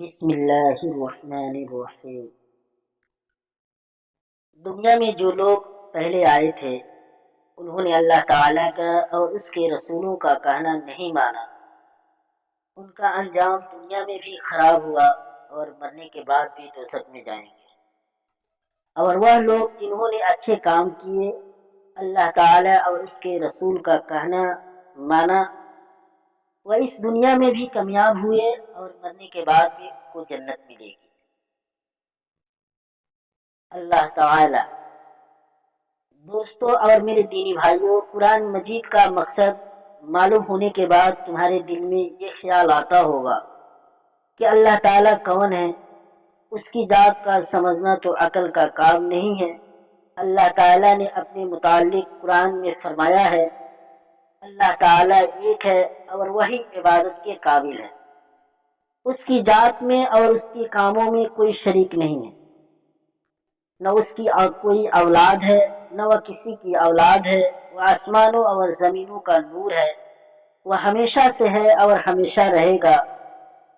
بسم اللہ الرحمن الرحیم۔ دنیا میں جو لوگ پہلے آئے تھے انہوں نے اللہ تعالیٰ کا اور اس کے رسولوں کا کہنا نہیں مانا۔ ان کا انجام دنیا میں بھی خراب ہوا اور مرنے کے بعد بھی دوزخ میں جائیں گے۔ اور وہ لوگ جنہوں نے اچھے کام کیے، اللہ تعالیٰ اور اس کے رسول کا کہنا مانا، وہ اس دنیا میں بھی کامیاب ہوئے اور مرنے کے بعد بھی ان کو جنت ملے گی۔ اللہ تعالی دوستو اور میرے دینی بھائیوں، قرآن مجید کا مقصد معلوم ہونے کے بعد تمہارے دل میں یہ خیال آتا ہوگا کہ اللہ تعالیٰ کون ہے۔ اس کی ذات کا سمجھنا تو عقل کا کام نہیں ہے۔ اللہ تعالیٰ نے اپنے متعلق قرآن میں فرمایا ہے، اللہ تعالیٰ ایک ہے اور وہی عبادت کے قابل ہے۔ اس کی ذات میں اور اس کے کاموں میں کوئی شریک نہیں ہے، نہ اس کی کوئی اولاد ہے نہ وہ کسی کی اولاد ہے۔ وہ آسمانوں اور زمینوں کا نور ہے، وہ ہمیشہ سے ہے اور ہمیشہ رہے گا۔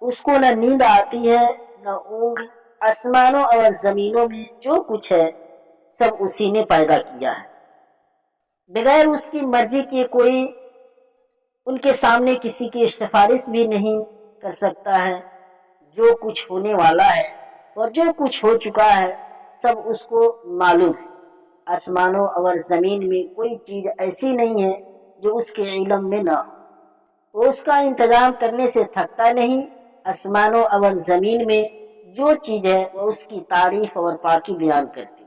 اس کو نہ نیند آتی ہے نہ اونگ۔ آسمانوں اور زمینوں میں جو کچھ ہے سب اسی نے پیدا کیا ہے۔ بغیر اس کی مرضی کے کوئی ان کے سامنے کسی کی سفارش بھی نہیں کر سکتا ہے۔ جو کچھ ہونے والا ہے اور جو کچھ ہو چکا ہے سب اس کو معلوم ہے۔ آسمانوں اور زمین میں کوئی چیز ایسی نہیں ہے جو اس کے علم میں نہ ہو۔ وہ اس کا انتظام کرنے سے تھکتا نہیں۔ آسمانوں اور زمین میں جو چیز ہے وہ اس کی تعریف اور پاکی بیان کرتی ہے۔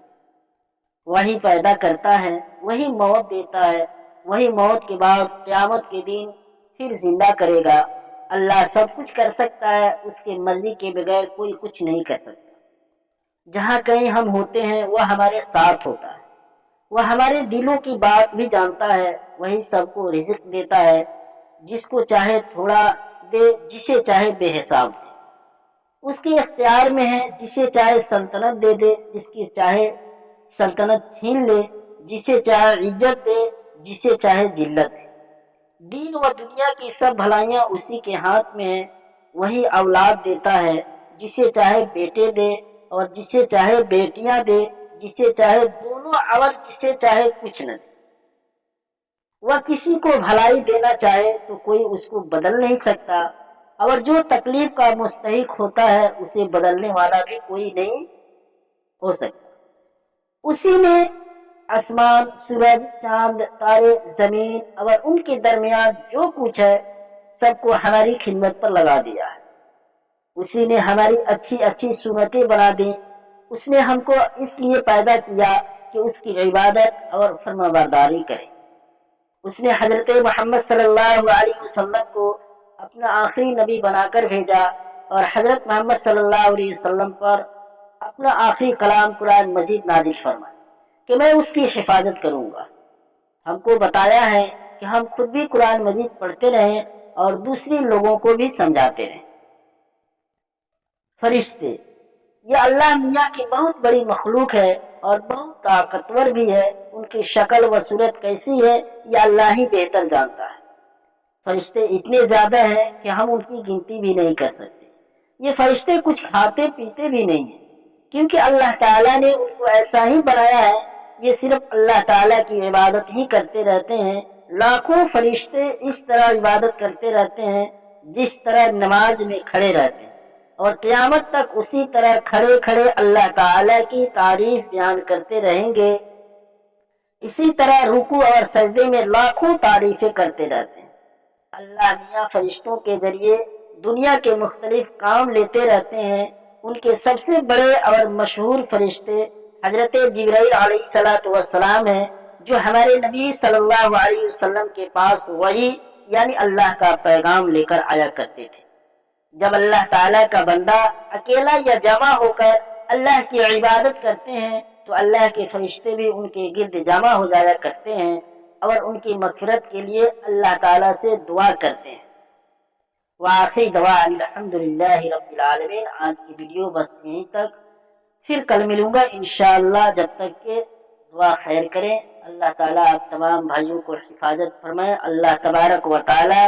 وہی پیدا کرتا ہے، وہی موت دیتا ہے، وہی موت کے بعد قیامت کے دن پھر زندہ کرے گا۔ اللہ سب کچھ کر سکتا ہے، اس کے مرضی کے بغیر کوئی کچھ نہیں کر سکتا۔ جہاں کہیں ہم ہوتے ہیں وہ ہمارے ساتھ ہوتا ہے۔ وہ ہمارے دلوں کی بات بھی جانتا ہے۔ وہی سب کو رزق دیتا ہے، جس کو چاہے تھوڑا دے، جسے چاہے بے حساب دے۔ اس کے اختیار میں ہے، جسے چاہے سلطنت دے دے، جس کی چاہے سلطنت چھین لے، جسے چاہے عزت دے، جسے چاہے ذلت دے۔ دین و دنیا کی سب بھلائیاں اسی کے ہاتھ میں ہیں۔ وہی اولاد دیتا ہے، جسے چاہے بیٹے دے اور جسے چاہے بیٹیاں دے، جسے چاہے دونوں اور جسے چاہے کچھ نہ دے۔ وہ کسی کو بھلائی دینا چاہے تو کوئی اس کو بدل نہیں سکتا، اور جو تکلیف کا مستحق ہوتا ہے اسے بدلنے والا بھی کوئی نہیں ہو سکتا۔ اسی نے آسمان، سورج، چاند، تارے، زمین اور ان کے درمیان جو کچھ ہے سب کو ہماری خدمت پر لگا دیا ہے۔ اسی نے ہماری اچھی اچھی صورتیں بنا دی۔ اس نے ہم کو اس لیے پیدا کیا کہ اس کی عبادت اور فرمانبرداری کریں۔ اس نے حضرت محمد صلی اللہ علیہ وسلم کو اپنا آخری نبی بنا کر بھیجا اور حضرت محمد صلی اللہ علیہ وسلم پر اپنا آخری کلام قرآن مجید نازل فرمایا کہ میں اس کی حفاظت کروں گا۔ ہم کو بتایا ہے کہ ہم خود بھی قرآن مجید پڑھتے رہیں اور دوسرے لوگوں کو بھی سمجھاتے رہیں۔ فرشتے، یہ اللہ میاں کی بہت بڑی مخلوق ہے اور بہت طاقتور بھی ہے۔ ان کی شکل و صورت کیسی ہے یہ اللہ ہی بہتر جانتا ہے۔ فرشتے اتنے زیادہ ہیں کہ ہم ان کی گنتی بھی نہیں کر سکتے۔ یہ فرشتے کچھ کھاتے پیتے بھی نہیں ہیں، کیونکہ اللہ تعالیٰ نے ان کو ایسا ہی بنایا ہے۔ یہ صرف اللہ تعالیٰ کی عبادت ہی کرتے رہتے ہیں۔ لاکھوں فرشتے اس طرح عبادت کرتے رہتے ہیں جس طرح نماز میں کھڑے رہتے ہیں، اور قیامت تک اسی طرح کھڑے کھڑے اللہ تعالیٰ کی تعریف بیان کرتے رہیں گے۔ اسی طرح رکوع اور سجدے میں لاکھوں تعریفیں کرتے رہتے ہیں۔ اللہ میاں فرشتوں کے ذریعے دنیا کے مختلف کام لیتے رہتے ہیں۔ ان کے سب سے بڑے اور مشہور فرشتے حضرت جبرائیل علیہ السلام ہیں، جو ہمارے نبی صلی اللہ علیہ وسلم کے پاس وحی یعنی اللہ کا پیغام لے کر آیا کرتے تھے۔ جب اللہ تعالیٰ کا بندہ اکیلا یا جمع ہو کر اللہ کی عبادت کرتے ہیں تو اللہ کے فرشتے بھی ان کے گرد جمع ہو جایا کرتے ہیں اور ان کی مغفرت کے لیے اللہ تعالیٰ سے دعا کرتے ہیں۔ وآخری دعا الحمدللہ رب العالمین۔ آج کی ویڈیو بس یہیں تک، پھر کل ملوں گا انشاءاللہ۔ جب تک کہ دعا خیر کریں۔ اللہ تعالیٰ آپ تمام بھائیوں کو حفاظت فرمائے۔ اللہ تبارک و تعالیٰ